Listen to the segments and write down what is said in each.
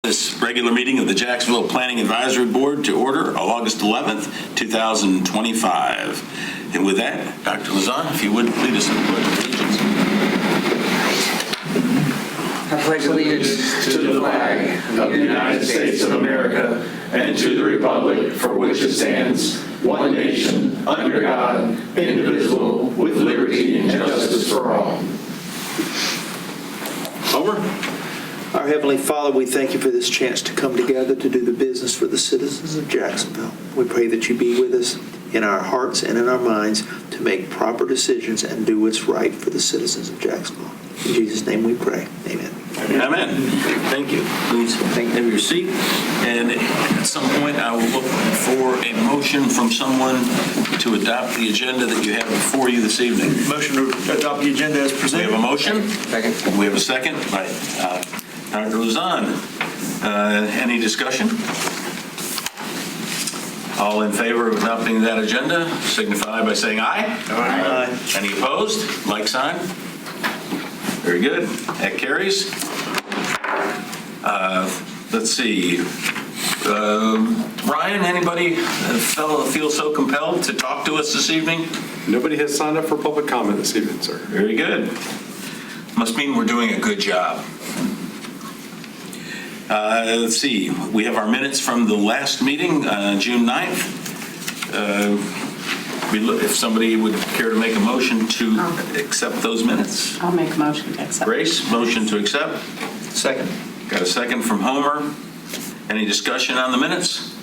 This regular meeting of the Jacksonville Planning Advisory Board to order August 11th, 2025. And with that, Dr. Lazan, if you would lead us in the Pledge of Allegiance. I pledge allegiance to the flag of the United States of America and to the republic for which it stands, one nation, under God, indivisible, with liberty and justice for all. Over. Our Heavenly Father, we thank you for this chance to come together to do the business for the citizens of Jacksonville. We pray that you be with us in our hearts and in our minds to make proper decisions and do what's right for the citizens of Jacksonville. In Jesus' name we pray. Amen. Amen. Thank you. Please have your seat. And at some point, I will look for a motion from someone to adopt the agenda that you have before you this evening. Motion to adopt the agenda as presented. We have a motion. Second. We have a second by Dr. Lazan. Any discussion? All in favor of adopting that agenda, signify by saying aye. Aye. Any opposed? Like sign. Very good. That carries. Let's see. Ryan, anybody feel so compelled to talk to us this evening? Nobody has signed up for public comment this evening, sir. Very good. Must mean we're doing a good job. Let's see. We have our minutes from the last meeting, June 9th. If somebody would care to make a motion to accept those minutes. I'll make a motion to accept. Grace, motion to accept. Second. Got a second from Homer. Any discussion on the minutes?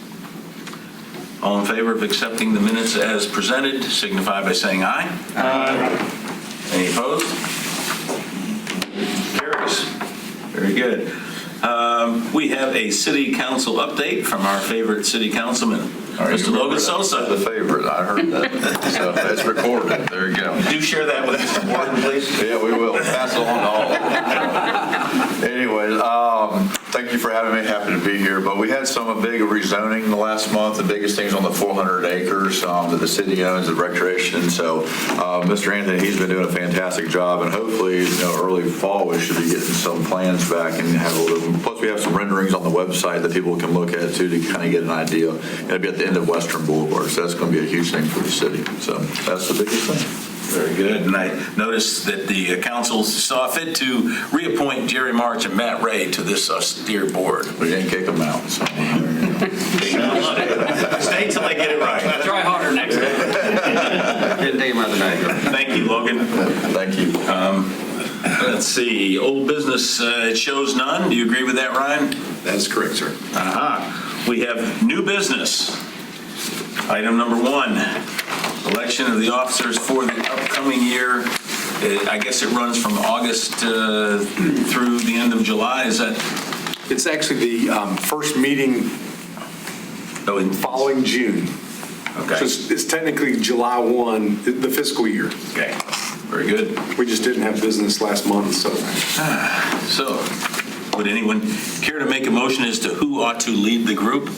All in favor of accepting the minutes as presented, signify by saying aye. Aye. Any opposed? Carries. Very good. We have a city council update from our favorite city councilman, Mr. Logan Sosa. The favorite, I heard that. So that's recorded. There you go. Do share that with Mr. Warden, please. Yeah, we will. Pass it on to all. Anyway, thank you for having me. Happy to be here. But we had some big rezoning the last month. The biggest thing's on the 400 acres that the city owns of recreation. So Mr. Anthony, he's been doing a fantastic job. And hopefully, early fall, we should be getting some plans back and have a little. Plus, we have some renderings on the website that people can look at too to kind of get an idea. It'll be at the end of Western Boulevard. So that's going to be a huge thing for the city. So that's the biggest thing. Very good. And I noticed that the council saw fit to reappoint Jerry March and Matt Ray to this austere board. We didn't kick them out. So. Stay till they get it right. Try harder next time. Didn't take him out tonight. Thank you, Logan. Thank you. Let's see. Old business, it shows none. Do you agree with that, Ryan? That is correct, sir. We have new business. Item number 1, election of the officers for the upcoming year. I guess it runs from August through the end of July. Is that? It's actually the first meeting following June. Okay. So it's technically July 1, the fiscal year. Okay. Very good. We just didn't have business last month, so. So, would anyone care to make a motion as to who ought to lead the group?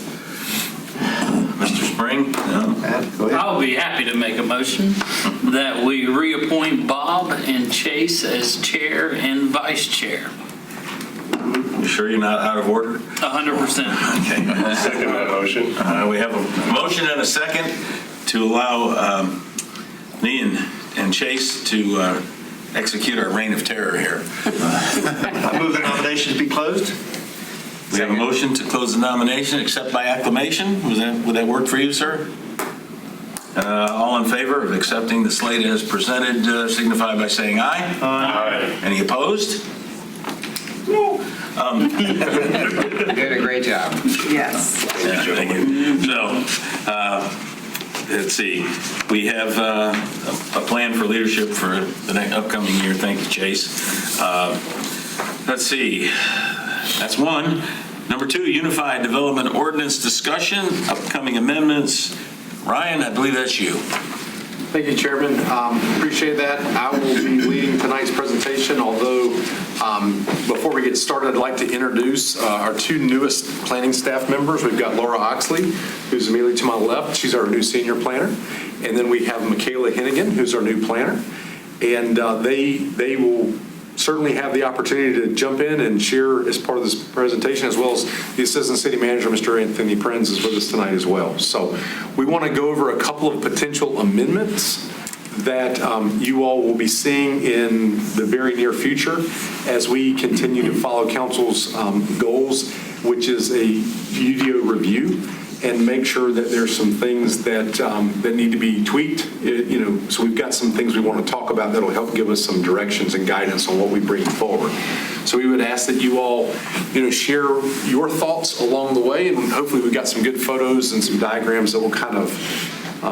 Mr. Spring? No? I'll be happy to make a motion that we reappoint Bob and Chase as chair and vice chair. You sure you're not out of order? 100%. Okay. Second that motion. We have a motion and a second to allow me and Chase to execute our reign of terror here. I move the nomination to be closed. We have a motion to close the nomination, except by acclamation. Would that work for you, sir? All in favor of accepting the slate as presented, signify by saying aye. Aye. Any opposed? No. You did a great job. Yes. Yeah, thank you. So, let's see. We have a plan for leadership for the next upcoming year. Thank you, Chase. Let's see. That's 1. Number 2, Unified Development Ordinance discussion, upcoming amendments. Ryan, I believe that's you. Thank you, Chairman. Appreciate that. I will be leading tonight's presentation, although before we get started, I'd like to introduce our 2 newest planning staff members. We've got Laura Oxley, who's immediately to my left. She's our new senior planner. And then we have Michaela Hennigan, who's our new planner. And they will certainly have the opportunity to jump in and share as part of this presentation, as well as the Assistant City Manager, Mr. Anthony Prinz, is with us tonight as well. So we want to go over a couple of potential amendments that you all will be seeing in the very near future as we continue to follow council's goals, which is a UDO review, and make sure that there's some things that that need to be tweaked. So we've got some things we want to talk about that'll help give us some directions and guidance on what we bring forward. So we would ask that you all, share your thoughts along the way, and hopefully we've got some good photos and some diagrams that will kind of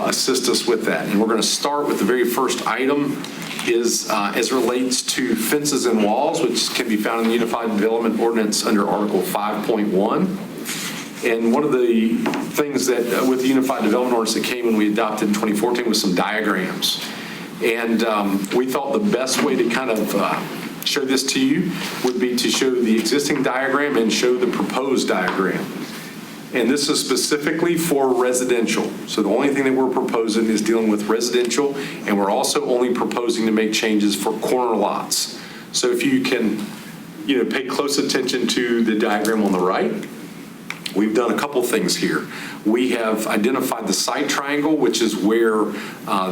assist us with that. And we're going to start with the very first item is as it relates to fences and walls, which can be found in the Unified Development Ordinance under Article 5.1. And one of the things that with the Unified Development Ordinance that came when we adopted in 2014 was some diagrams. And we thought the best way to kind of show this to you would be to show the existing diagram and show the proposed diagram. And this is specifically for residential. So the only thing that we're proposing is dealing with residential, and we're also only proposing to make changes for corner lots. So if you can, pay close attention to the diagram on the right, we've done a couple things here. We have identified the site triangle, which is where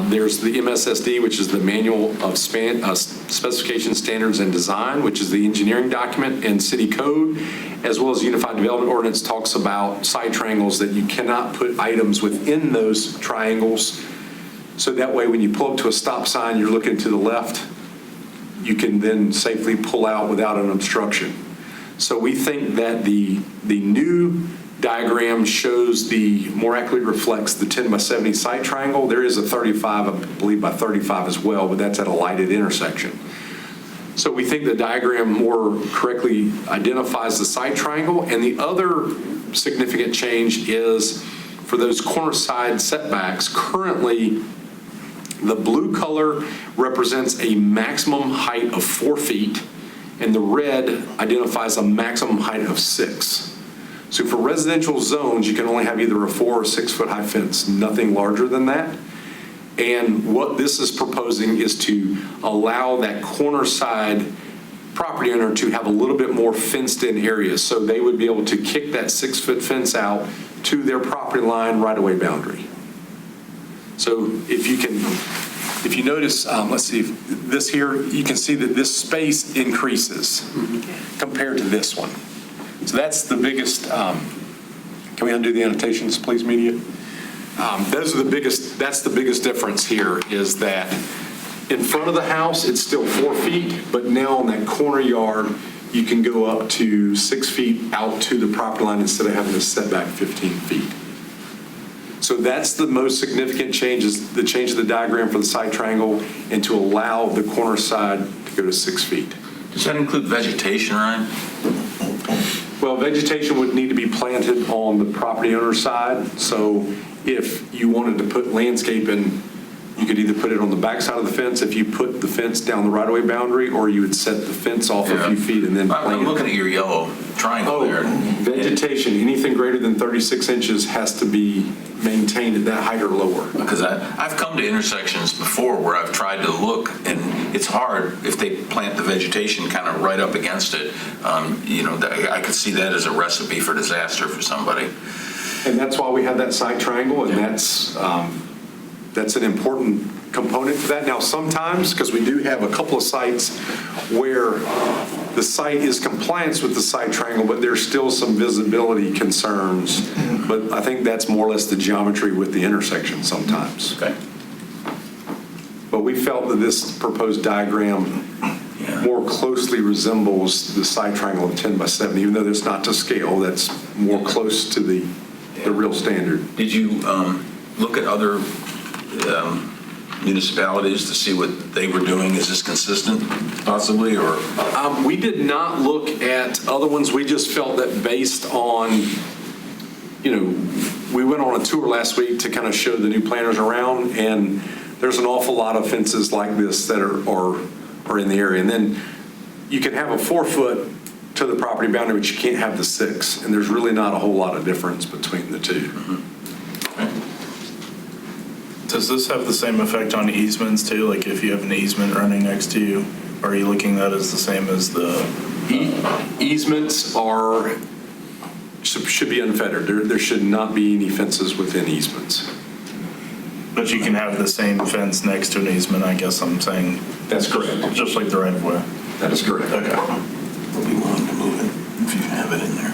there's the MSSD, which is the Manual of Specification Standards and Design, which is the engineering document, and city code, as well as Unified Development Ordinance talks about site triangles that you cannot put items within those triangles. So that way, when you pull up to a stop sign, you're looking to the left, you can then safely pull out without an obstruction. So we think that the new diagram shows more accurately reflects the 10 by 70 site triangle. There is a 35, I believe, by 35 as well, but that's at a lighted intersection. So we think the diagram more correctly identifies the site triangle. And the other significant change is for those corner side setbacks. Currently, the blue color represents a maximum height of 4 feet, and the red identifies a maximum height of 6. So for residential zones, you can only have either a 4 or 6 foot high fence, nothing larger than that. And what this is proposing is to allow that corner side property owner to have a little bit more fenced in areas. So they would be able to kick that 6 foot fence out to their property line right away boundary. So if you notice, let's see, this here, you can see that this space increases compared to this one. So that's the biggest, can we undo the annotations, please, media? That's the biggest difference here is that in front of the house, it's still 4 feet, but now on that corner yard, you can go up to 6 feet out to the property line instead of having to set back 15 feet. So that's the most significant change, is the change of the diagram for the side triangle and to allow the corner side to go to 6 feet. Does that include vegetation, Ryan? Well, vegetation would need to be planted on the property owner's side. So if you wanted to put landscape in, you could either put it on the back side of the fence if you put the fence down the right-of-way boundary, or you would set the fence off a few feet and then plant. I'm looking at your yellow triangle there. Vegetation, anything greater than 36 inches has to be maintained at that height or lower. Because I've come to intersections before where I've tried to look, and it's hard if they plant the vegetation kind of right up against it. I could see that as a recipe for disaster for somebody. And that's why we have that side triangle, and that's an important component to that. Now, sometimes, because we do have a couple of sites where the site is compliant with the side triangle, but there's still some visibility concerns. But I think that's more or less the geometry with the intersection sometimes. Okay. But we felt that this proposed diagram more closely resembles the side triangle of 10 by 70, even though that's not to scale, that's more close to the real standard. Did you look at other municipalities to see what they were doing? Is this consistent, possibly, or? We did not look at other ones. We just felt that based on, we went on a tour last week to kind of show the new planners around, and there's an awful lot of fences like this that are in the area. And then you can have a 4 foot to the property boundary, but you can't have the 6. And there's really not a whole lot of difference between the two. Does this have the same effect on easements too? Like if you have an easement running next to you, are you looking at as the same as the? Easements should be unfettered. There should not be any fences within easements. But you can have the same fence next to an easement, I guess I'm saying. That's correct. Just like the right of way. That is correct. Okay. We'll be willing to move it if you have it in there.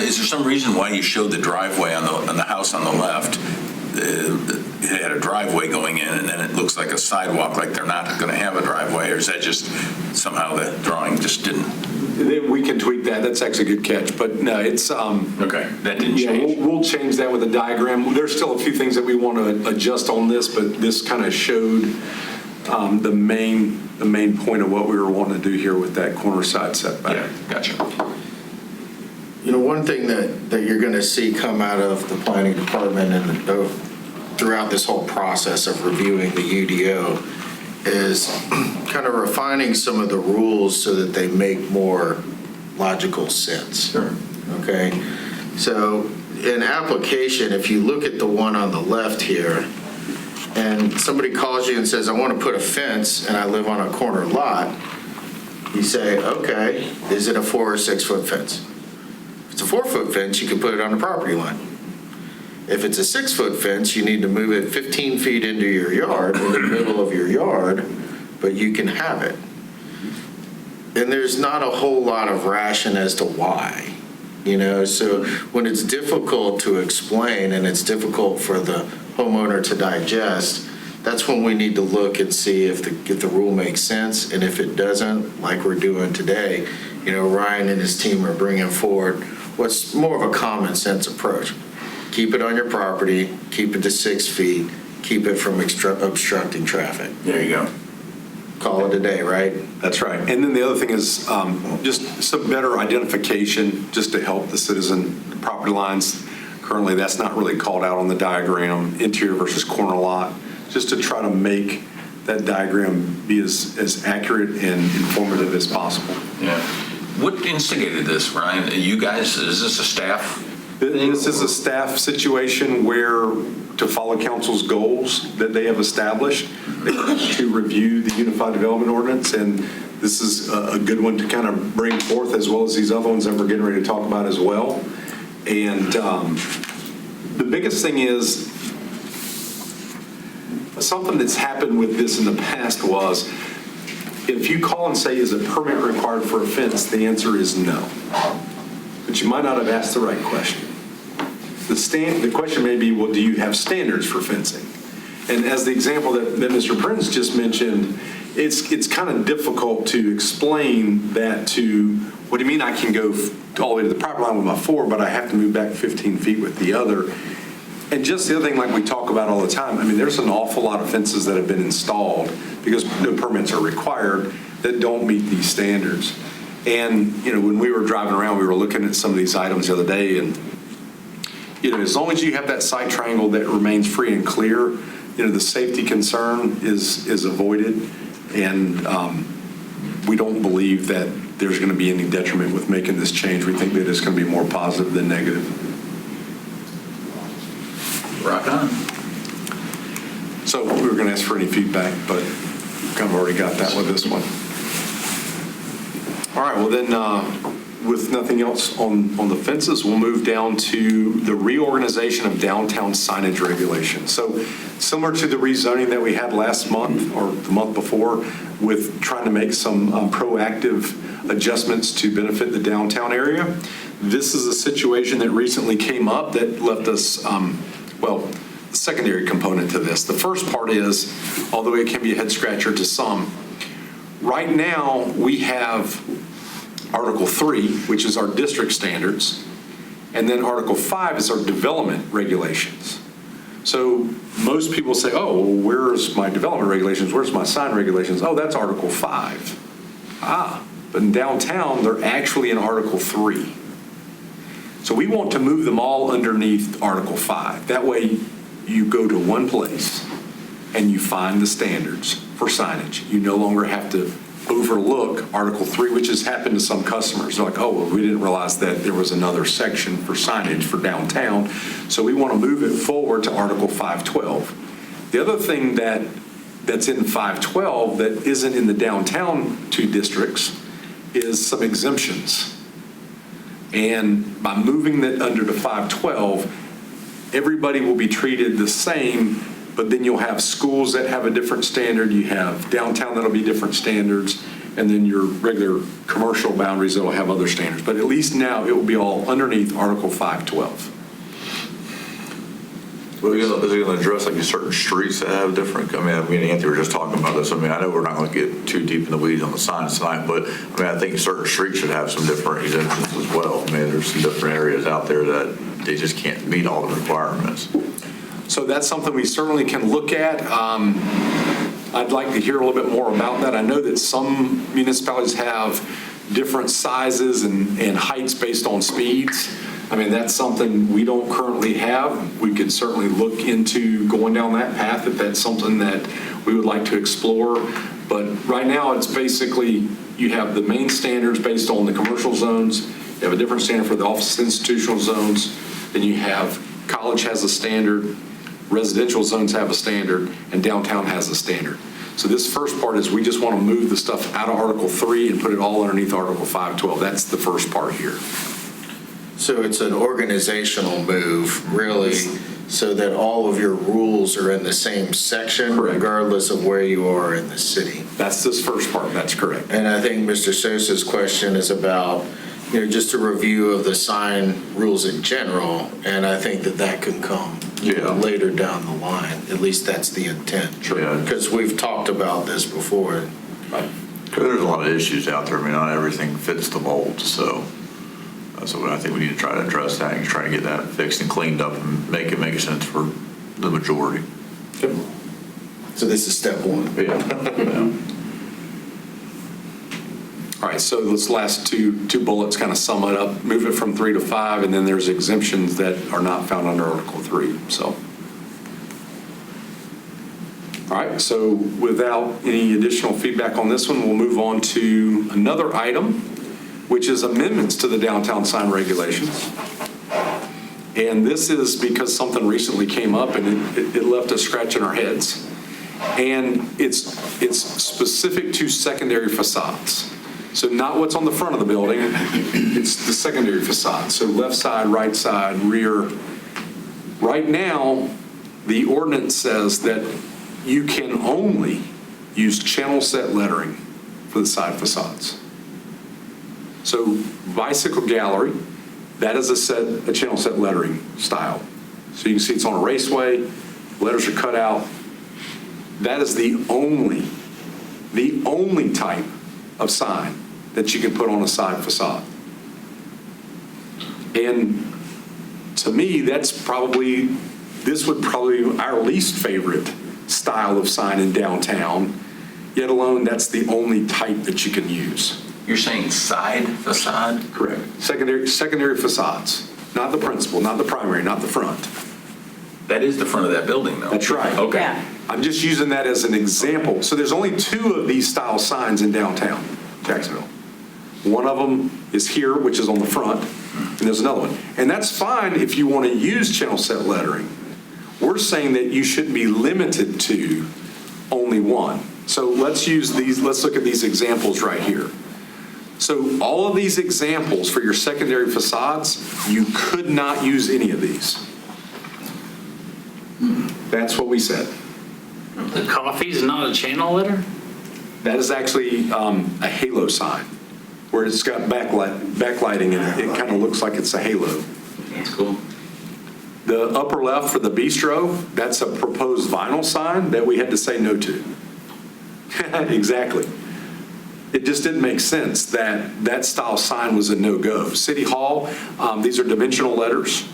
Is there some reason why you showed the driveway on the house on the left? It had a driveway going in, and then it looks like a sidewalk, like they're not going to have a driveway, or is that just somehow the drawing just didn't? We can tweak that. That's actually a good catch. But no, it's Okay, that didn't yeah. change. We'll change that with a diagram. There's still a few things that we want to adjust on this, but this kind of showed the main point of what we were wanting to do here with that corner side setback. Yeah, gotcha. You know, one thing that you're going to see come out of the planning department and throughout this whole process of reviewing the UDO is kind of refining some of the rules so that they make more logical sense. Sure. Okay? So in application, if you look at the one on the left here, and somebody calls you and says, I want to put a fence and I live on a corner lot, you say, okay, is it a 4 or 6 foot fence? If it's a 4 foot fence, you can put it on the property line. If it's a 6 foot fence, you need to move it 15 feet into your yard, in the middle of your yard, but you can have it. And there's not a whole lot of ration as to why, you know? So when it's difficult to explain and it's difficult for the homeowner to digest, that's when we need to look and see if the rule makes sense. And if it doesn't, like we're doing today, you know, Ryan and his team are bringing forward what's more of a common sense approach. Keep it on your property, keep it to 6 feet, keep it from obstructing traffic. There you go. Call it a day, right? That's right. And then the other thing is just some better identification just to help the citizen property lines. Currently, that's not really called out on the diagram, interior versus corner lot, just to try to make that diagram be as accurate and informative as possible. Yeah. What instigated this, Ryan? You guys, is this a staff thing? This is a staff situation where, to follow council's goals that they have established, they have to review the Unified Development Ordinance, and this is a good one to kind of bring forth, as well as these other ones that we're getting ready to talk about as well. And the biggest thing is, something that's happened with this in the past was, if you call and say, is a permit required for a fence, the answer is no. But you might not have asked the right question. The question may be, well, do you have standards for fencing? And as the example that Mr. Prince just mentioned, it's kind of difficult to explain that to, what do you mean I can go all the way to the property line with my 4, but I have to move back 15 feet with the other? And just the other thing, like we talk about all the time, I mean, there's an awful lot of fences that have been installed because no permits are required that don't meet these standards. And, you know, when we were driving around, we were looking at some of these items the other day, and, you know, as long as you have that site triangle that remains free and clear, you know, the safety concern is avoided, and we don't believe that there's going to be any detriment with making this change. We think that it's going to be more positive than negative. Rock on. So we were going to ask for any feedback, but kind of already got that with this one. All right, well then, with nothing else on the fences, we'll move down to the reorganization of downtown signage regulations. So similar to the rezoning that we had last month or the month before, with trying to make some proactive adjustments to benefit the downtown area, this is a situation that recently came up that left us, the secondary component to this. The first part is, although it can be a head scratcher to some, right now we have Article 3, which is our district standards, and then Article 5 is our development regulations. So most people say, oh, well, where's my development regulations? Where's my sign regulations? Oh, that's Article 5. But in downtown, they're actually in Article 3. So we want to move them all underneath Article 5. That way you go to one place and you find the standards for signage. You no longer have to overlook Article 3, which has happened to some customers. They're like, oh, well, we didn't realize that there was another section for signage for downtown. So we want to move it forward to Article 512. The other thing that that's in 512 that isn't in the downtown two districts is some exemptions. And by moving that under to 512, everybody will be treated the same, but then you'll have schools that have a different standard, you have downtown that'll be different standards, and then your regular commercial boundaries that'll have other standards. But at least now it will be all underneath Article 512. Well, is it going to address like certain streets that have different, me and Anthony were just talking about this. I know we're not going to get too deep in the weeds on the signs tonight, but I think certain streets should have some different exemptions as well. There's some different areas out there that they just can't meet all the requirements. So that's something we certainly can look at. I'd like to hear a little bit more about that. I know that some municipalities have different sizes and heights based on speeds. That's something we don't currently have. We could certainly look into going down that path if that's something that we would like to explore. But right now, it's basically you have the main standards based on the commercial zones. You have a different standard for the office institutional zones. Then you have college has a standard, residential zones have a standard, and downtown has a standard. So this first part is we just want to move the stuff out of Article 3 and put it all underneath Article 512. That's the first part here. So it's an organizational move, really, so that all of your rules are in the same section, Correct. regardless of where you are in the city. That's this first part. That's correct. And I think Mr. Sosa's question is about, just a review of the sign rules in general, and I think that can come later down the line. At least that's the intent. Sure. Yeah. Because we've talked about this before. Right. There's a lot of issues out there. Not everything fits the mold, so I think we need to try to address that and try to get that fixed and cleaned up and make it make sense for the majority. So this is step one. Yeah. All right, so those last two bullets kind of sum it up, move it from 3 to 5, and then there's exemptions that are not found under Article 3. So, all right, so without any additional feedback on this one, we'll move on to another item, which is amendments to the downtown sign regulations. And this is because something recently came up and it left us scratching our heads. And it's specific to secondary facades. So not what's on the front of the building, it's the secondary facade. So left side, right side, rear. Right now, the ordinance says that you can only use channel set lettering for the side facades. So bicycle gallery, that is a channel set lettering style. So you can see it's on a raceway, letters are cut out. That is the only type of sign that you can put on a side facade. And to me, this would probably be our least favorite style of sign in downtown, yet alone that's the only type that you can use. You're saying side facade? Correct. Secondary facades, not the principal, not the primary, not the front. That is the front of that building, though. That's right. Okay. Yeah. I'm just using that as an example. So there's only 2 of these style signs in downtown Jacksonville. One of them is here, which is on the front, and there's another one. And that's fine if you want to use channel set lettering. We're saying that you shouldn't be limited to only one. So let's look at these examples right here. So all of these examples for your secondary facades, you could not use any of these. That's what we said. The coffee's not a channel letter? That is actually a halo sign, where it's got backlighting in it. It kind of looks like it's a halo. That's cool. The upper left for the bistro, that's a proposed vinyl sign that we had to say no to. Exactly. It just didn't make sense that style sign was a no-go. City Hall, these are dimensional letters.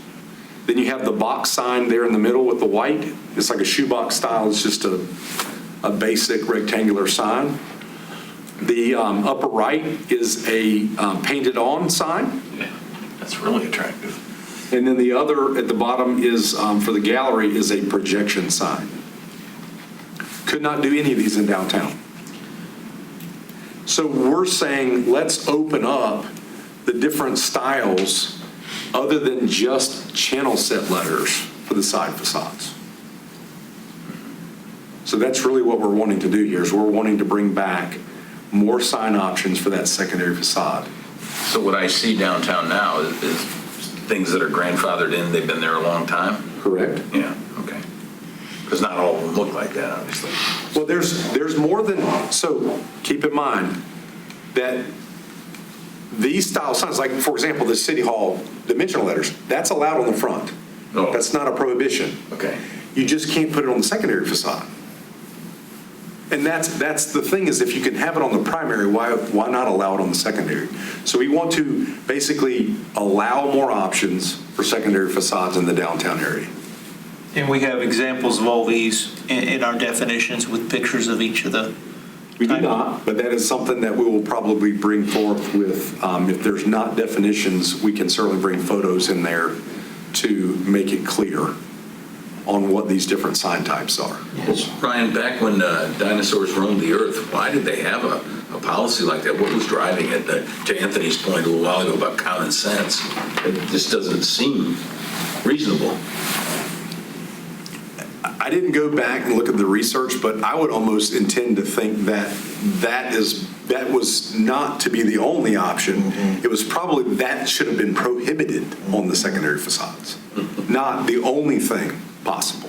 Then you have the box sign there in the middle with the white. It's like a shoebox style. It's just a basic rectangular sign. The upper right is a painted-on sign. Yeah, that's really attractive. And then the other at the bottom is, for the gallery, is a projection sign. Could not do any of these in downtown. So we're saying, let's open up the different styles other than just channel set letters for the side facades. So that's really what we're wanting to do here, is we're wanting to bring back more sign options for that secondary facade. So what I see downtown now is things that are grandfathered in, they've been there a long time? Correct. Yeah, okay. Because not all of them look like that, obviously. Well, there's more than, so keep in mind that these style signs, like, for example, the City Hall dimensional letters, that's allowed on the front. Oh. That's not a prohibition. Okay. You just can't put it on the secondary facade. And that's the thing, is if you can have it on the primary, why not allow it on the secondary? So we want to basically allow more options for secondary facades in the downtown area. And we have examples of all these in our definitions with pictures of each of the. We do not, but that is something that we will probably bring forth with, if there's not definitions, we can certainly bring photos in there to make it clear on what these different sign types are. Brian, back when dinosaurs roamed the earth, why did they have a policy like that? What was driving it? To Anthony's point a little while ago about common sense, it just doesn't seem reasonable. I didn't go back and look at the research, but I would almost intend to think that that was not to be the only option. It was probably that should have been prohibited on the secondary facades, not the only thing possible.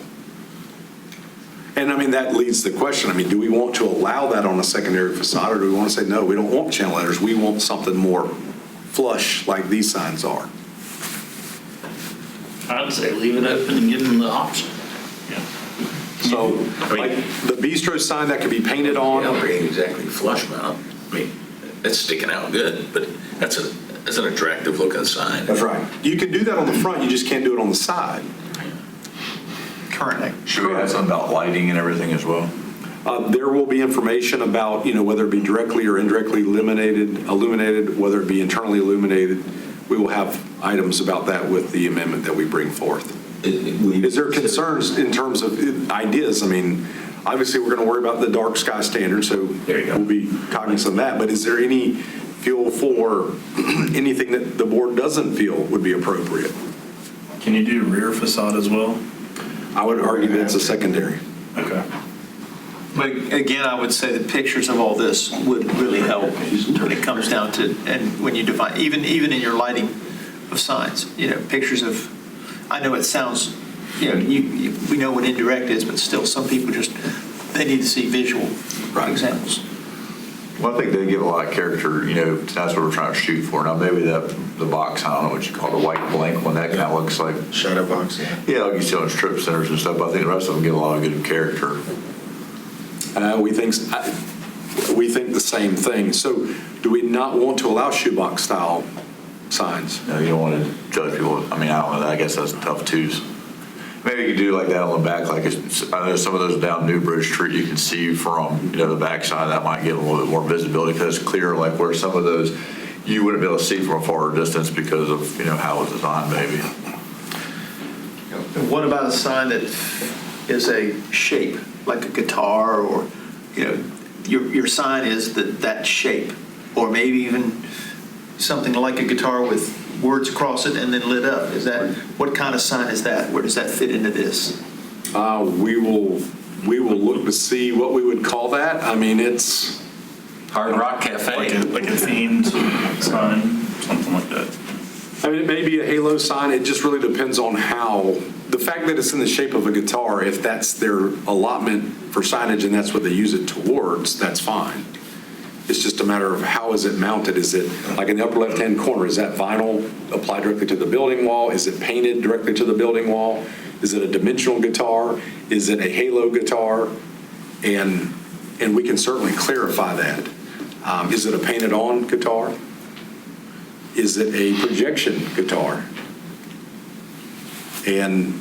And I mean, that leads to the question, I mean, do we want to allow that on a secondary facade, or do we want to say, no, we don't want channel letters, we want something more flush like these signs are? I'd say leave it open and give them the option. So, like the bistro sign that could be painted on. Yeah, ain't exactly flush mount. I mean, it's sticking out good, but that's an attractive looking sign. That's right. You can do that on the front, you just can't do it on the side. Currently. Should we add something about lighting and everything as well? There will be information about, whether it be directly or indirectly illuminated, whether it be internally illuminated. We will have items about that with the amendment that we bring forth. Is there concerns in terms of ideas? I mean, obviously, we're going to worry about the dark sky standard, so There you go. we'll be cognizant of that. But is there any feel for anything that the board doesn't feel would be appropriate? Can you do rear facade as well? I would argue that's a secondary. Okay. But again, I would say that pictures of all this would really help when it comes down to, and when you define, even in your lighting of signs, pictures of, I know it sounds, we know what indirect is, but still, some people they need to see visual examples. Well, I think they give a lot of character, that's what we're trying to shoot for. Now, maybe the box, I don't know what you call it, the white blank one, that kind of looks like. Shadow box, yeah. Yeah, like you see on strip centers and stuff, but I think the rest of them get a lot of good character. We think the same thing. So do we not want to allow shoebox style signs? You don't want to judge people. I mean, I don't know. I guess that's tough too. Maybe you could do like that on the back. Like I know some of those down Newbridge Street, you can see from the backside. That might get a little bit more visibility because it's clear. Like where some of those you wouldn't be able to see from a far distance because of how it's designed. Maybe. What about a sign that is a shape, like a guitar, or your sign is that shape, or maybe even something like a guitar with words across it and then lit up? What kind of sign is that? Where does that fit into this? We will look to see what we would call that. I mean, it's Hard Rock Cafe. Like a themed sign, something like that. I mean, it may be a halo sign. It just really depends on how. The fact that it's in the shape of a guitar, if that's their allotment for signage and that's what they use it towards, that's fine. It's just a matter of how is it mounted? Is it like in the upper left-hand corner? Is that vinyl applied directly to the building wall? Is it painted directly to the building wall? Is it a dimensional guitar? Is it a halo guitar? And we can certainly clarify that. Is it a painted-on guitar? Is it a projection guitar? And,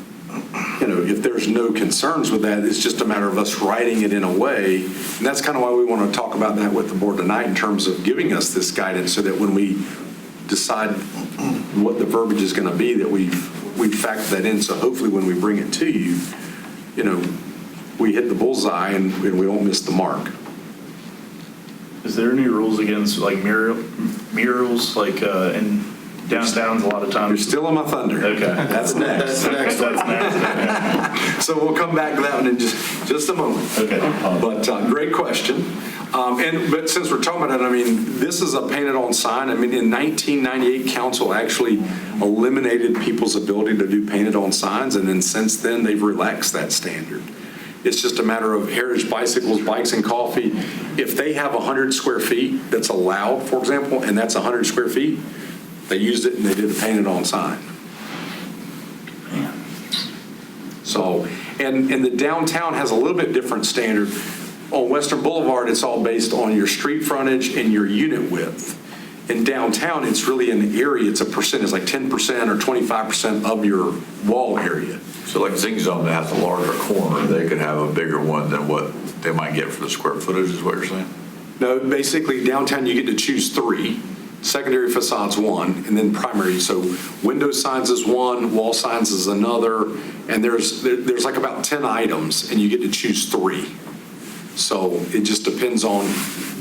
if there's no concerns with that, it's just a matter of us writing it in a way. And that's kind of why we want to talk about that with the board tonight in terms of giving us this guidance so that when we decide what the verbiage is going to be, that we factor that in. So hopefully when we bring it to you, we hit the bullseye and we don't miss the mark. Is there any rules against like murals, like in Downtown's a lot of You're times. still on my thunder. Okay. That's next. That's the next one. So we'll come back to that one in just a moment. Okay. But great question. But since we're talking about it, I mean, this is a painted-on sign. I mean, in 1998, council actually eliminated people's ability to do painted-on signs, and then since then, they've relaxed that standard. It's just a matter of Heritage Bicycles, Bikes and Coffee. If they have 100 square feet that's allowed, for example, and that's 100 square feet, they used it and they did a painted-on sign. So, and the downtown has a little bit different standard. On Western Boulevard, it's all based on your street frontage and your unit width. In downtown, it's really an area, it's a percentage, like 10% or 25% of your wall area. So like Zing Zone that has a larger corner, they could have a bigger one than what they might get for the square footage, is what you're saying? No, basically downtown, you get to choose 3. Secondary facades 1, and then primary. So window signs is 1, wall signs is another, and there's like about 10 items, and you get to choose 3. So it just depends on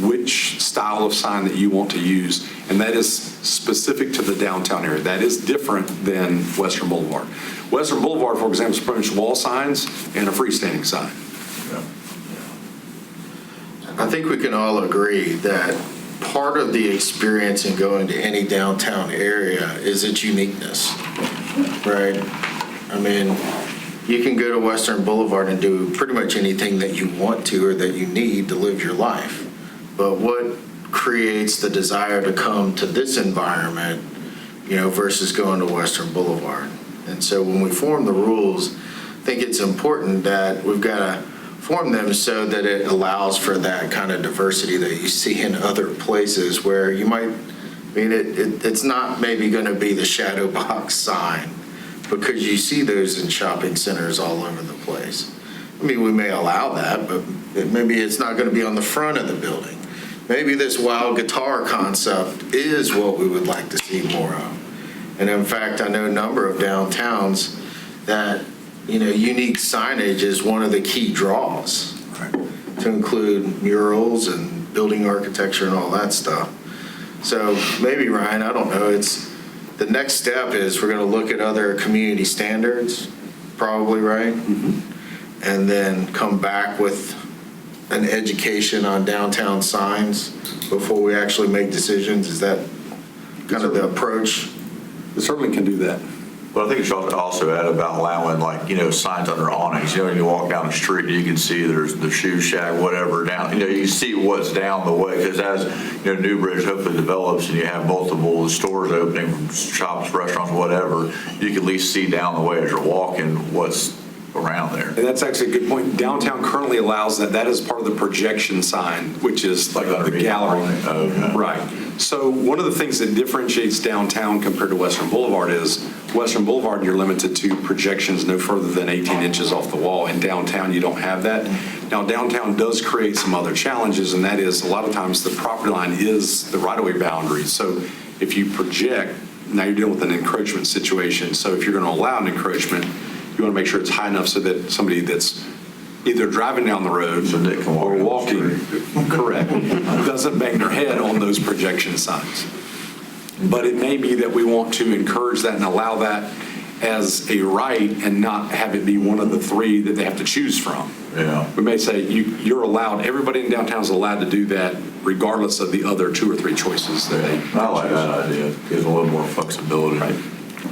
which style of sign that you want to use, and that is specific to the downtown area. That is different than Western Boulevard. Western Boulevard, for example, is pretty much wall signs and a freestanding sign. I think we can all agree that part of the experience in going to any downtown area is its uniqueness, right? I mean, you can go to Western Boulevard and do pretty much anything that you want to or that you need to live your life. But what creates the desire to come to this environment, versus going to Western Boulevard? And so when we form the rules, I think it's important that we've got to form them so that it allows for that kind of diversity that you see in other places where you might, it's not maybe going to be the shadow box sign, because you see those in shopping centers all over the place. I mean, we may allow that, but maybe it's not going to be on the front of the building. Maybe this wild guitar concept is what we would like to see more of. And in fact, I know a number of downtowns that, unique signage is one of the key draws, to include murals and building architecture and all that stuff. So maybe, Ryan, I don't know, the next step is we're going to look at other community standards, probably, right? Mm-hmm. And then come back with an education on downtown signs before we actually make decisions. Is that kind of the approach? We certainly can do that. But I think you should also add about allowing signs under awnings. When you walk down the street, you can see there's the shoe shack, whatever down, you see what's down the way. Because as, Newbridge hopefully develops and you have multiple stores opening from shops, restaurants, whatever, you can at least see down the way as you're walking what's around there. And that's actually a good point. Downtown currently allows that. That is part of the projection sign, which is like the gallery. Okay. Right. So one of the things that differentiates downtown compared to Western Boulevard is Western Boulevard, you're limited to projections no further than 18 inches off the wall. In downtown, you don't have that. Now, downtown does create some other challenges, and that is a lot of times the property line is the right-of-way boundary. So if you project, now you're dealing with an encroachment situation. So if you're going to allow an encroachment, you want to make sure it's high enough so that somebody that's either driving down the road or walking, correct, doesn't bang their head on those projection signs. But it may be that we want to encourage that and allow that as a right and not have it be one of the 3 that they have to choose from. Yeah. We may say you're allowed, everybody in downtown is allowed to do that regardless of the other 2 or 3 choices that they I like that idea. It gives a little more flexibility. Right.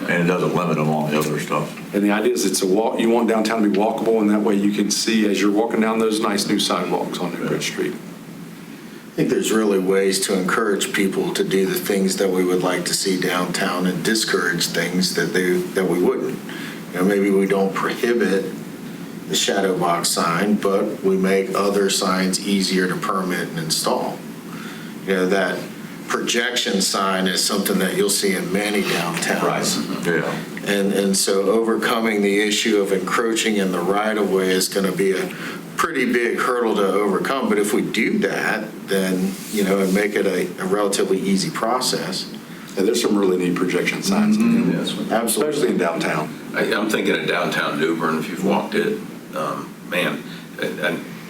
And it doesn't limit them on the other stuff. And the idea is it's a walk. You want downtown to be walkable, and that way you can see as you're walking down those nice new sidewalks on Newbridge Street. I think there's really ways to encourage people to do the things that we would like to see downtown and discourage things that we wouldn't. Maybe we don't prohibit the shadow box sign, but we make other signs easier to permit and install. That projection sign is something that you'll see in many downtowns. Yeah. And so overcoming the issue of encroaching in the right-of-way is going to be a pretty big hurdle to overcome. But if we do that, then, and make it a relatively easy process. And there's some really neat projection signs, Absolutely. especially in downtown. I'm thinking of downtown New Bern, if you've walked it, man,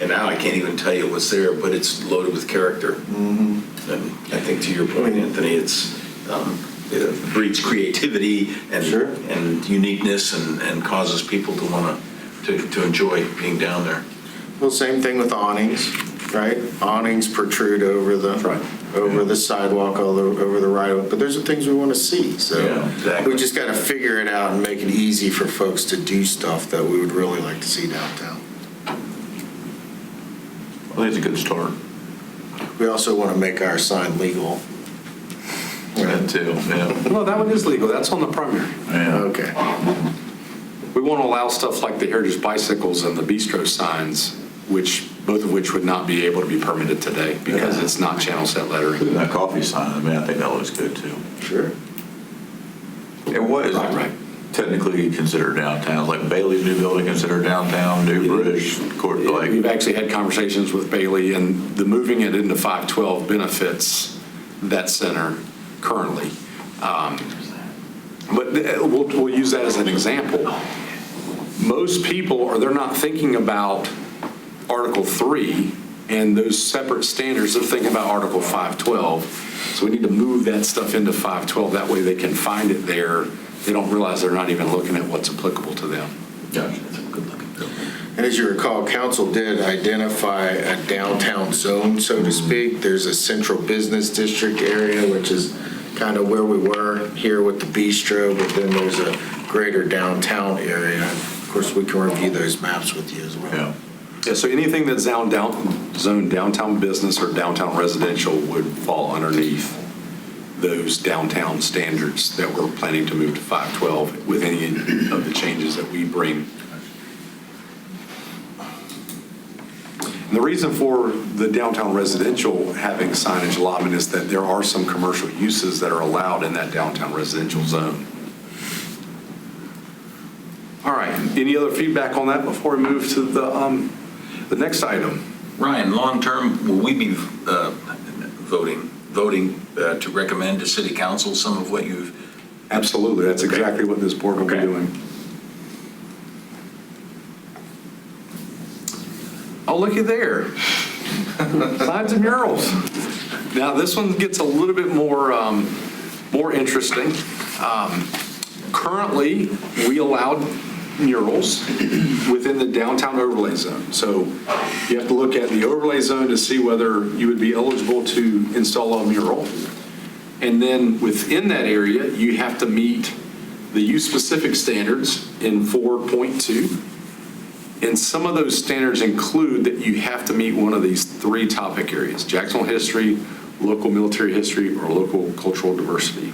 and now I can't even tell you what's there, but it's loaded with character. Mm-hmm. And I think to your point, Anthony, it's breeds creativity and Sure. and uniqueness and causes people to want to enjoy being down there. Well, same thing with awnings, right? Awnings protrude over the sidewalk, over the right of way, but those are things we want to see, so. Yeah, exactly. We just got to figure it out and make it easy for folks to do stuff that we would really like to see downtown. I think it's a good start. We also want to make our sign legal. That too, yeah. No, that one is legal. That's on the primary. Yeah. Okay. We won't allow stuff like the heritage bicycles and the bistro signs, both of which would not be able to be permitted today because it's not channel set lettering. Even that coffee sign, I mean, I think that looks good too. Sure. And what is Right. technically considered downtown? Like Bailey's new building considered downtown, Newbridge, Court Lake? We've actually had conversations with Bailey, and the moving it into 512 benefits that center currently. But we'll use that as an example. Most people they're not thinking about Article 3 and those separate standards. They're thinking about Article 512. So we need to move that stuff into 512. That way they can find it there. They don't realize they're not even looking at what's applicable to them. Gotcha, that's a good looking building. And as you recall, council did identify a downtown zone, so to speak. There's a central business district area, which is kind of where we were here with the bistro, but then there's a greater downtown area. Of course, we can review those maps with you as well. Yeah. Yeah, so anything that's zone downtown business or downtown residential would fall underneath those downtown standards that we're planning to move to 512 with any of the changes that we bring. And the reason for the downtown residential having signage allotment is that there are some commercial uses that are allowed in that downtown residential zone. All right, any other feedback on that before we move to the next item? Ryan, long-term, will we be voting to recommend to city council some of what you've? Absolutely, that's exactly what this board will be Okay. doing. Oh, looky there. Signs and murals. Now, this one gets a little bit more interesting. Currently, we allowed murals within the downtown overlay zone. So you have to look at the overlay zone to see whether you would be eligible to install a mural. And then within that area, you have to meet the use-specific standards in 4.2. And some of those standards include that you have to meet one of these three topic areas: Jacksonville history, local military history, or local cultural diversity.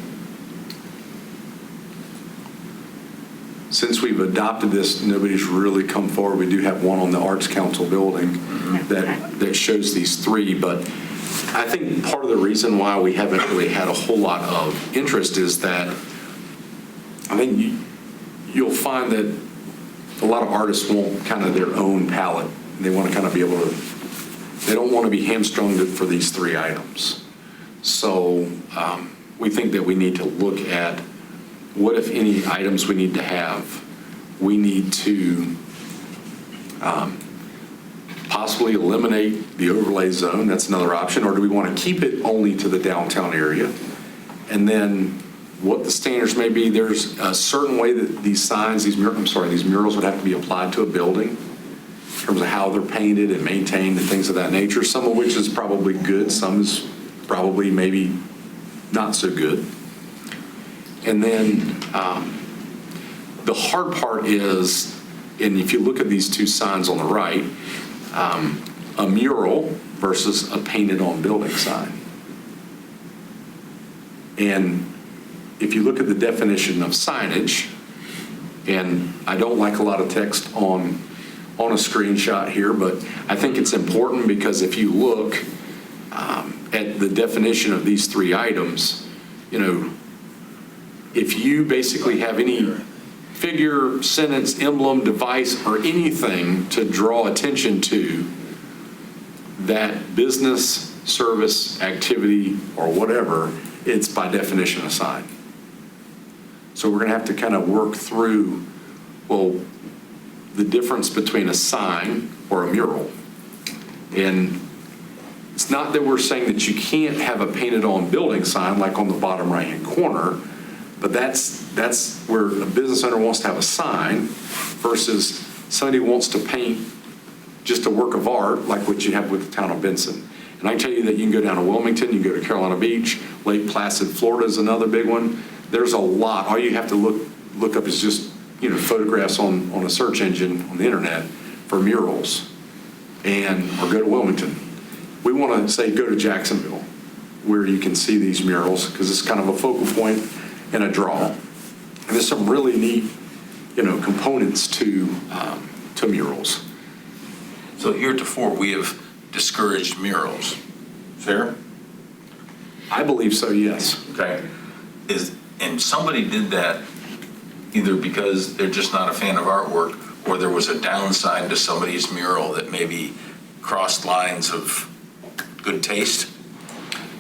Since we've adopted this, nobody's really come forward. We do have one on the Arts Council building that shows these three, but I think part of the reason why we haven't really had a whole lot of interest is that I think you'll find that a lot of artists want kind of their own palette. They want to kind of be able to, they don't want to be hamstrung for these three items. So we think that we need to look at what, if any, items we need to have. We need to possibly eliminate the overlay zone. That's another option. Or do we want to keep it only to the downtown area? And then what the standards may be. There's a certain way that these signs, these murals would have to be applied to a building in terms of how they're painted and maintained and things of that nature, some of which is probably good, some is probably maybe not so good. And then the hard part is, and if you look at these two signs on the right, a mural versus a painted on building sign. And if you look at the definition of signage, and I don't like a lot of text on a screenshot here, but I think it's important because if you look at the definition of these three items, you know, if you basically have any figure, sentence, emblem, device, or anything to draw attention to that business, service, activity, or whatever, it's by definition a sign. So we're going to have to kind of work through, well, the difference between a sign or a mural. And It's not that we're saying that you can't have a painted on building sign like on the bottom right-hand corner, but that's where a business owner wants to have a sign versus somebody wants to paint just a work of art like what you have with the town of Benson. And I can tell you that you can go down to Wilmington, you can go to Carolina Beach, Lake Placid, Florida is another big one. There's a lot. All you have to look up is just, photographs on a search engine on the internet for murals, or go to Wilmington. We want to say go to Jacksonville, where you can see these murals, because it's kind of a focal point and a draw. And there's some really neat, components to murals. So heretofore, we have discouraged murals. Fair? I believe so, yes. Okay. And somebody did that either because they're just not a fan of artwork, or there was a downside to somebody's mural that maybe crossed lines of good taste?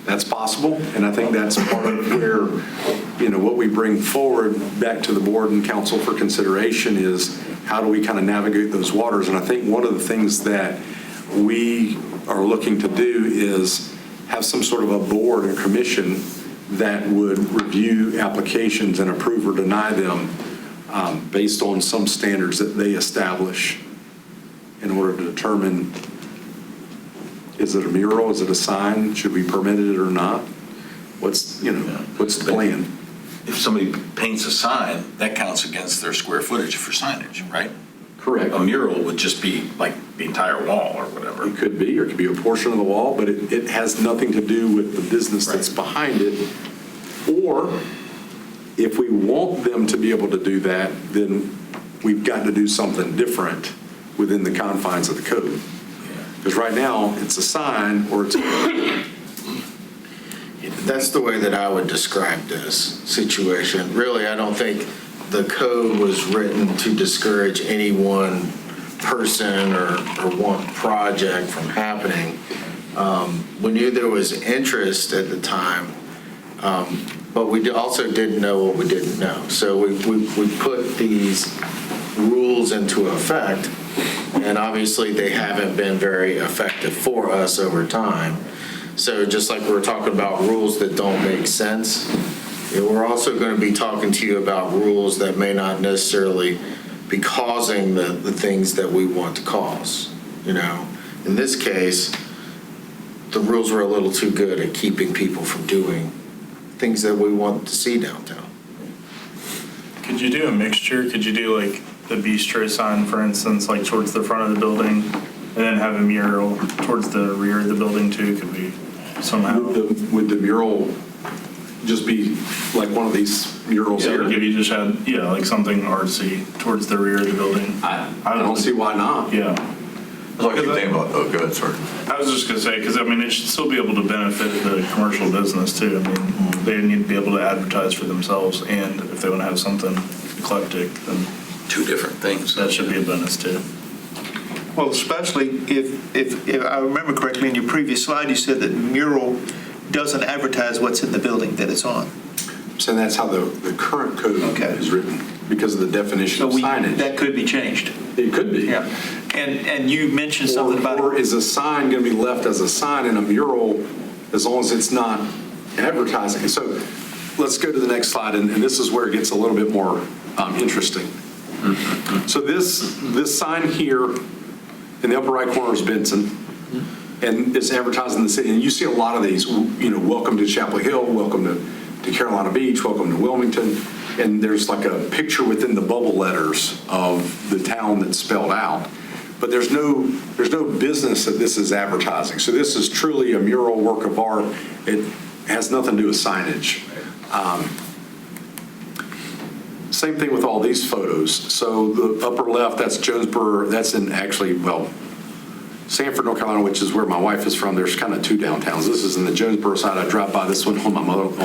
That's possible, and I think that's part of where, what we bring forward back to the board and council for consideration is how do we kind of navigate those waters? And I think one of the things that we are looking to do is have some sort of a board or commission that would review applications and approve or deny them based on some standards that they establish in order to determine, is it a mural, is it a sign, should we permit it or not? What's the plan? If somebody paints a sign, that counts against their square footage for signage, right? Correct. A mural would just be like the entire wall or whatever. It could be, or it could be a portion of the wall, but it has nothing to do with the business that's behind it. Or if we want them to be able to do that, then we've got to do something different within the confines of the code. Because right now, it's a sign or it's a... That's the way that I would describe this situation. Really, I don't think the code was written to discourage any one person or one project from happening. We knew there was interest at the time, but we also didn't know what we didn't know. So we put these rules into effect, and obviously they haven't been very effective for us over time. So just like we're talking about rules that don't make sense, we're also going to be talking to you about rules that may not necessarily be causing the things that we want to cause. In this case, the rules were a little too good at keeping people from doing things that we want to see downtown. Could you do a mixture? Could you do like the bistro sign, for instance, like towards the front of the building, and then have a mural towards the rear of the building too? Could we somehow? Would the mural just be like one of these murals here? Like if you just had, like something artsy towards the rear of the building. I don't see why not. Yeah. That's all I can think about. Oh, go ahead, sorry. I was just going to say, because it should still be able to benefit the commercial business too. They need to be able to advertise for themselves, and if they want to have something eclectic, then Two different things. that should be a bonus too. Well, especially if I remember correctly, in your previous slide, you said that mural doesn't advertise what's in the building that it's on. So that's how the current code is written, because of the definition of signage. That could be changed. It could be. Yeah. And you mentioned something about... Or is a sign going to be left as a sign in a mural as long as it's not advertising? So let's go to the next slide, and this is where it gets a little bit more interesting. So this sign here in the upper right corner is Benson, and it's advertising the city. And you see a lot of these, welcome to Chapel Hill, welcome to Carolina Beach, welcome to Wilmington. And there's like a picture within the bubble letters of the town that's spelled out. But there's no business that this is advertising. So this is truly a mural work of art. It has nothing to do with signage. Same thing with all these photos. So the upper left, that's Jonesboro. That's in Sanford, North Carolina, which is where my wife is from. There's kind of two downtowns. This is in the Jonesboro side. I drive by this one on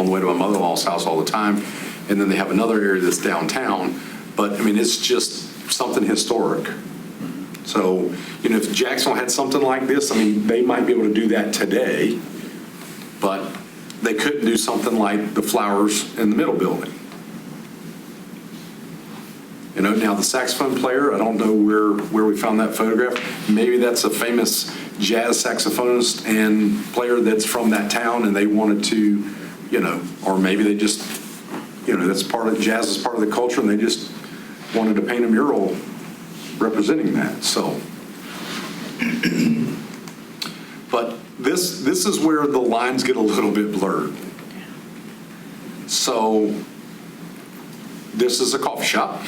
the way to my mother-in-law's house all the time. And then they have another area that's downtown. But it's just something historic. So, if Jacksonville had something like this, they might be able to do that today, but they couldn't do something like the flowers in the middle building. Now the saxophone player, I don't know where we found that photograph. Maybe that's a famous jazz saxophonist and player that's from that town, and they wanted to, or maybe they just, that's jazz is part of the culture, and they just wanted to paint a mural representing that, so. But this is where the lines get a little bit blurred. So this is a coffee shop.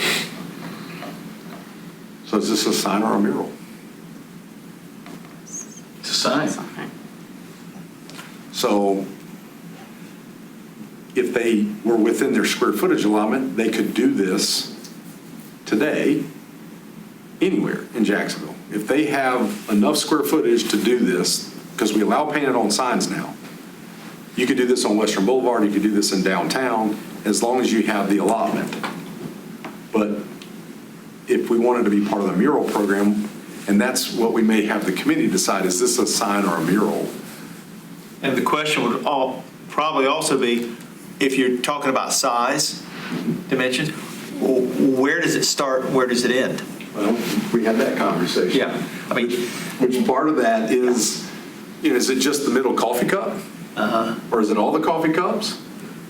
So is this a sign or a mural? It's a sign. So if they were within their square footage allotment, they could do this today anywhere in Jacksonville. If they have enough square footage to do this, because we allow painted on signs now, you could do this on Western Boulevard, you could do this in downtown, as long as you have the allotment. But if we wanted to be part of the mural program, and that's what we may have the committee decide, is this a sign or a mural? And the question would probably also be, if you're talking about size, dimensions, where does it start, where does it end? Well, we had that conversation. Yeah, I mean, Which part of that is it just the middle coffee cup? Or is it all the coffee cups?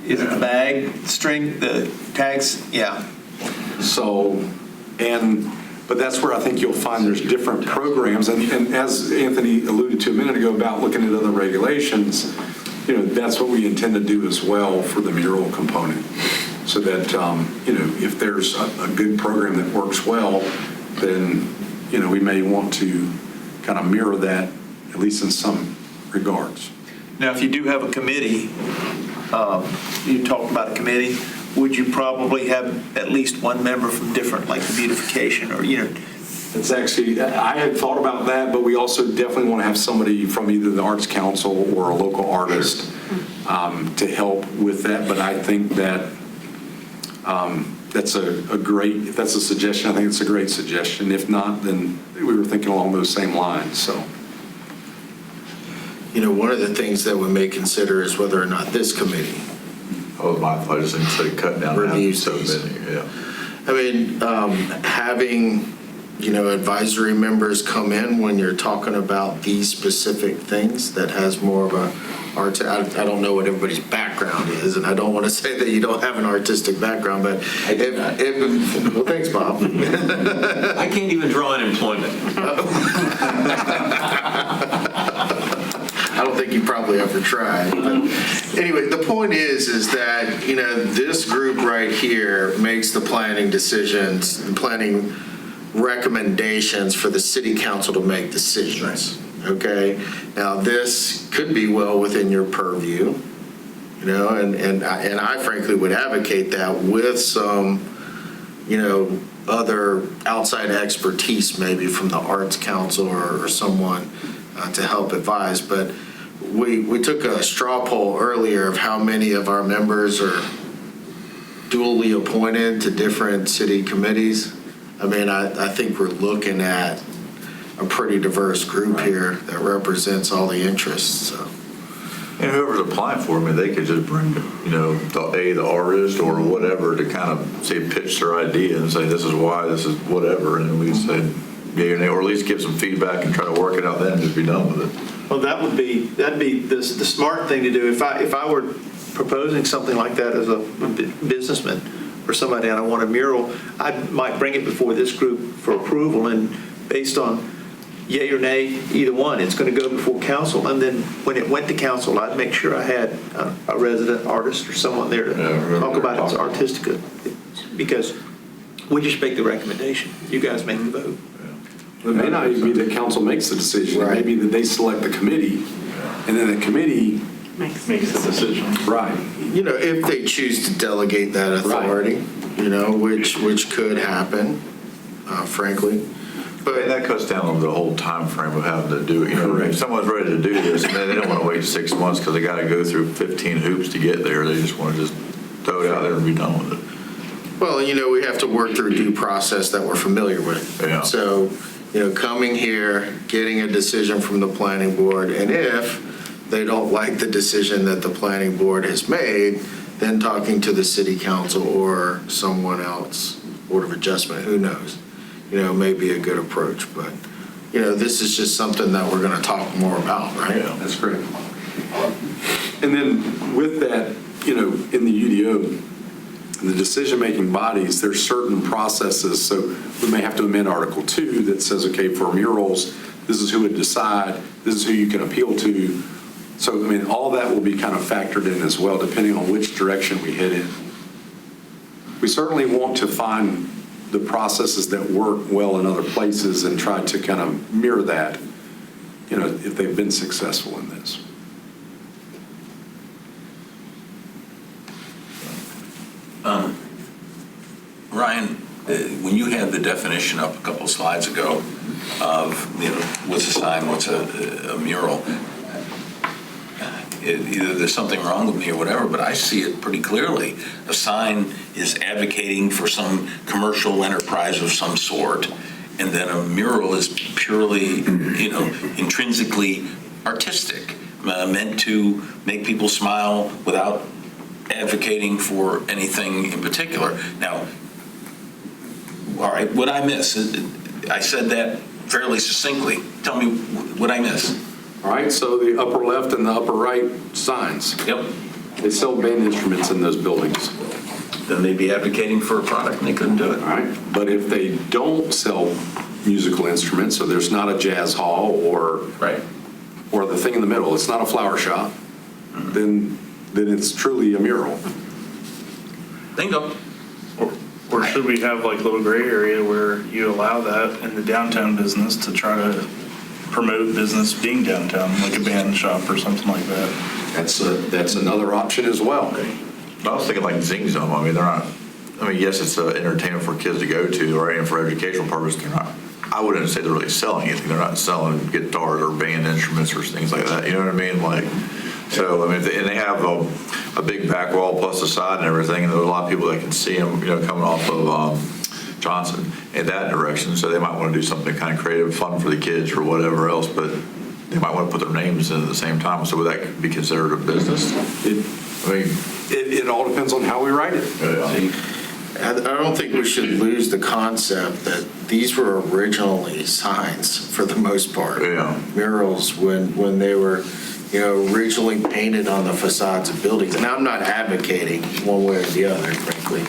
is it the bag, string, the tags? Yeah. So, but that's where I think you'll find there's different programs. And as Anthony alluded to a minute ago about looking at other regulations, that's what we intend to do as well for the mural component. So that, if there's a good program that works well, then, we may want to kind of mirror that, at least in some regards. Now, if you do have a committee, you talked about a committee, would you probably have at least one member from different, like the beautification or, It's actually, I had thought about that, but we also definitely want to have somebody from either the Arts Council or a local artist to help with that. But I think that that's if that's a suggestion, I think it's a great suggestion. If not, then we were thinking along those same lines, so. One of the things that we may consider is whether or not this committee Oh, my thought is instead of cutting down reviews so these. many, yeah. I mean, having, advisory members come in when you're talking about these specific things that has more of a art. I don't know what everybody's background is, and I don't want to say that you don't have an artistic background, but well, thanks, Bob. I can't even draw unemployment. I don't think you probably ever tried. But anyway, the point is that, this group right here makes the planning decisions, the planning recommendations for the city council to make decisions. Okay? Now, this could be well within your purview, and I frankly would advocate that with some, other outside expertise maybe from the Arts Council or someone to help advise. But we took a straw poll earlier of how many of our members are duly appointed to different city committees. I mean, I think we're looking at a pretty diverse group here that represents all the interests. So. And whoever's applying for me, they could just bring, the artist or whatever to kind of say, pitch their idea and say, this is why, this is whatever. And then we say, yeah, or at least give some feedback and try to work it out then and just be done with it. Well, that'd be the smart thing to do. If I were proposing something like that as a businessman or somebody and I want a mural, I might bring it before this group for approval, and based on yay or nay, either one, it's going to go before council. And then when it went to council, I'd make sure I had a resident artist or someone there to talk about its artistic, because we just make the recommendation. You guys make the vote. It may not even be that council makes the decision. It may be that they select the committee, and then the committee Makes the decision. Right. If they choose to delegate that authority, which could happen, frankly. But that cuts down on the whole time frame of having to do it. If someone's ready to do this, and they don't want to wait 6 months because they got to go through 15 hoops to get there. They just want to just throw it out there and be done with it. Well, we have to work through due process that we're familiar with. Yeah. So, coming here, getting a decision from the planning board, and if they don't like the decision that the planning board has made, then talking to the city council or someone else, Board of Adjustment, who knows, may be a good approach. But this is just something that we're going to talk more about, right? That's great. And then with that, in the UDO, the decision-making bodies, there's certain processes. So we may have to amend Article 2 that says, okay, for murals, this is who would decide, this is who you can appeal to. So, all that will be kind of factored in as well, depending on which direction we head in. We certainly want to find the processes that work well in other places and try to kind of mirror that, if they've been successful in this. Ryan, when you had the definition up a couple slides ago of, what's a sign, what's a mural, either there's something wrong with me or whatever, but I see it pretty clearly. A sign is advocating for some commercial enterprise of some sort, and then a mural is purely, intrinsically artistic, meant to make people smile without advocating for anything in particular. Now, all right, what'd I miss? I said that fairly succinctly. Tell me what I miss. All right, so the upper left and the upper right signs. Yep. They sell band instruments in those buildings. Then they'd be advocating for a product and they couldn't do it. All right, but if they don't sell musical instruments, so there's not a jazz hall or the thing in the middle, it's not a flower shop, then it's truly a mural. Bingo. Or should we have like a little gray area where you allow that in the downtown business to try to promote business being downtown, like a band shop or something like that? That's another option as well. But I was thinking like Zing Zone. They're not, yes, it's entertainment for kids to go to, right, and for educational purposes, they're not, I wouldn't say they're really selling anything. They're not selling guitars or band instruments or things like that. You know what I mean? So, and they have a big back wall plus the side and everything, and there's a lot of people that can see them, coming off of Johnson in that direction. So they might want to do something kind of creative, fun for the kids or whatever else, but they might want to put their names in at the same time. So would that be considered a business? It all depends on how we write it. I don't think we should lose the concept that these were originally signs for the most part. Murals when they were originally painted on the facades of buildings. And I'm not advocating one way or the other, frankly,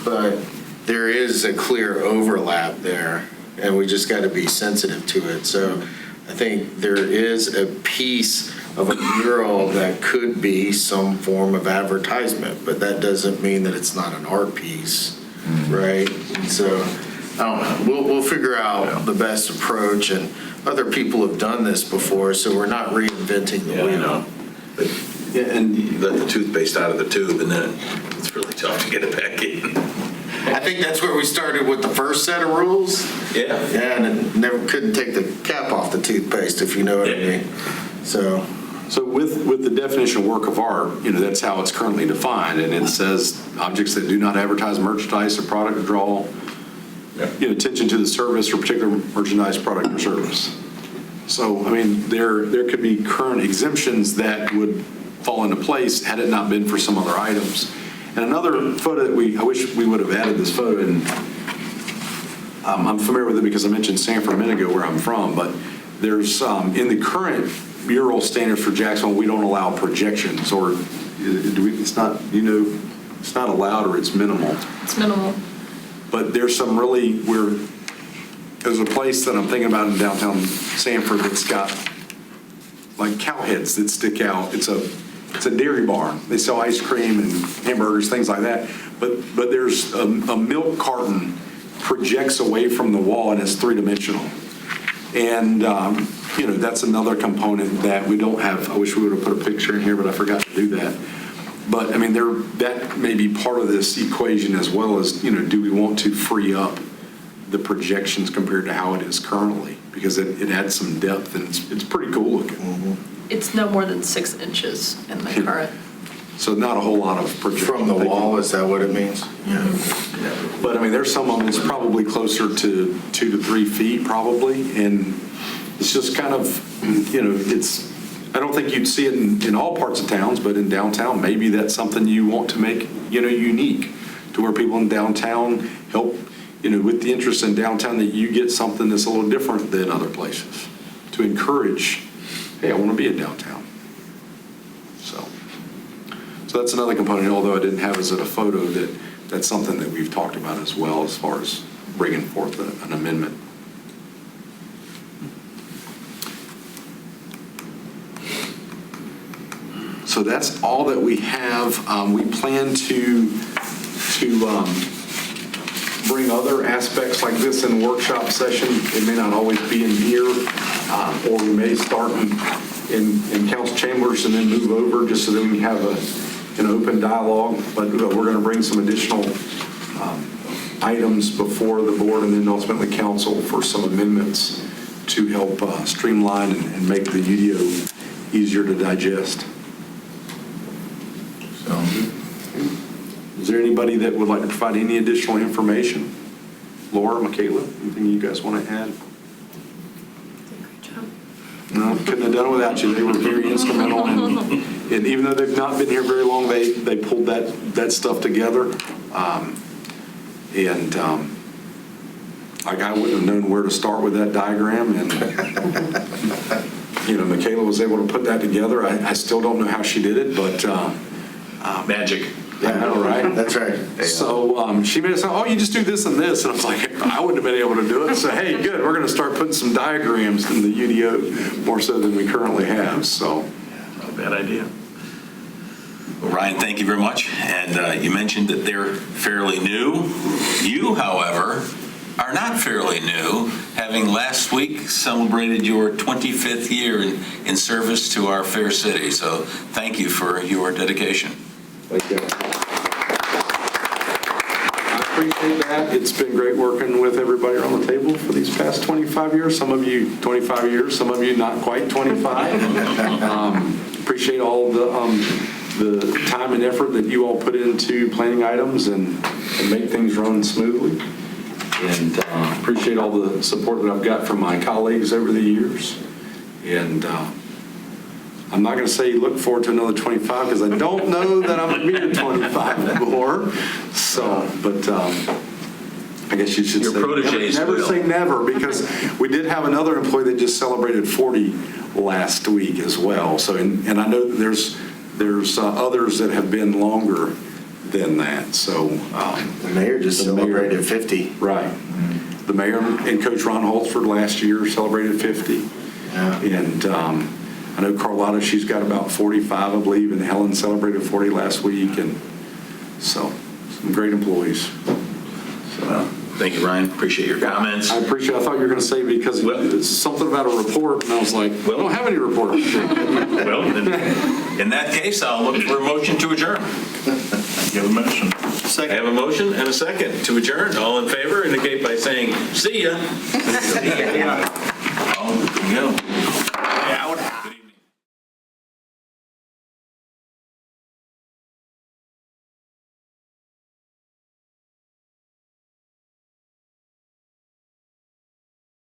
but there is a clear overlap there, and we just got to be sensitive to it. So I think there is a piece of a mural that could be some form of advertisement, but that doesn't mean that it's not an art piece, right? And so I don't know. We'll figure out the best approach, and other people have done this before, so we're not reinventing the wheel. And you let the toothpaste out of the tube, and then it's really tough to get it back in. I think that's where we started with the first set of rules. Yeah, and it never couldn't take the cap off the toothpaste, if you know what I mean. So with the definition of work of art, that's how it's currently defined, and it says objects that do not advertise merchandise or product or draw attention to the service or particular merchandise, product, or service. So, there could be current exemptions that would fall into place had it not been for some other items. And another photo that I wish we would have added this photo, and I'm familiar with it because I mentioned Sanford a minute ago where I'm from, but there's, in the current mural standards for Jacksonville, we don't allow projections, or it's not allowed, or it's minimal. It's minimal. But there's some really, there's a place that I'm thinking about in downtown Sanford that's got like cow heads that stick out. It's a dairy barn. They sell ice cream and hamburgers, things like that. But there's a milk carton projects away from the wall and it's three-dimensional. And, that's another component that we don't have. I wish we would have put a picture in here, but I forgot to do that. But that may be part of this equation as well as, do we want to free up the projections compared to how it is currently? Because it adds some depth and it's pretty cool looking. Mm-hmm. It's no more than 6 inches in the current. So not a whole lot of projection. from the wall, is that what it means? Yeah. But there's some of them that's probably closer to 2 to 3 feet probably. And it's just kind of, I don't think you'd see it in all parts of towns, but in downtown, maybe that's something you want to make, unique to where people in downtown help with the interest in downtown, that you get something that's a little different than other places to encourage, hey, I want to be in downtown. So that's another component, although I didn't have as a photo, that's something that we've talked about as well as far as bringing forth an amendment. So that's all that we have. We plan to bring other aspects like this in workshop session. It may not always be in here, or we may start in council chambers and then move over just so that we can have an open dialogue. But we're going to bring some additional items before the board and then ultimately council for some amendments to help streamline and make the UDO easier to digest. Is there anybody that would like to provide any additional information? Laura, Michaela, anything you guys want to add? Great job. No, couldn't have done it without you. They were very instrumental, and even though they've not been here very long, they pulled that stuff together. I wouldn't have known where to start with that diagram, and Michaela was able to put that together. I still don't know how she did it, but Magic. I know, right? That's right. So she made us say, oh, you just do this and this. And I was like, I wouldn't have been able to do it. So, hey, good. We're going to start putting some diagrams in the UDO more so than we currently have. So, Not a bad idea. Well, Ryan, thank you very much. And you mentioned that they're fairly new. You, however, are not fairly new, having last week celebrated your 25th year in service to our fair city. So thank you for your dedication. thank you. I appreciate that. It's been great working with everybody around the table for these past 25 years. Some of you 25 years, some of you not quite 25. Appreciate all the time and effort that you all put into planning items and make things run smoothly. And appreciate all the support that I've got from my colleagues over the years. And I'm not going to say look forward to another 25 because I don't know that I'm going to be at 25 more. So, but I guess you should Your say proteges never will. say never, because we did have another employee that just celebrated 40 last week as well. So, and I know that there's others that have been longer than that. So The mayor just The mayor- celebrated 50. right. The mayor and Coach Ron Holtzford last year celebrated 50. Yeah. And I know Carlotta, she's got about 45, I believe, and Helen celebrated 40 last week. And so some great employees. Well, thank you, Ryan. Appreciate your comments. I appreciate, I thought you were going to say because it's something about a report, and I was like, well, I don't have any report. Well, in that case, I'll look for a motion to adjourn. You have a motion. I have a motion and a second to adjourn. All in favor indicate by saying, see ya. See ya. Oh, there you go.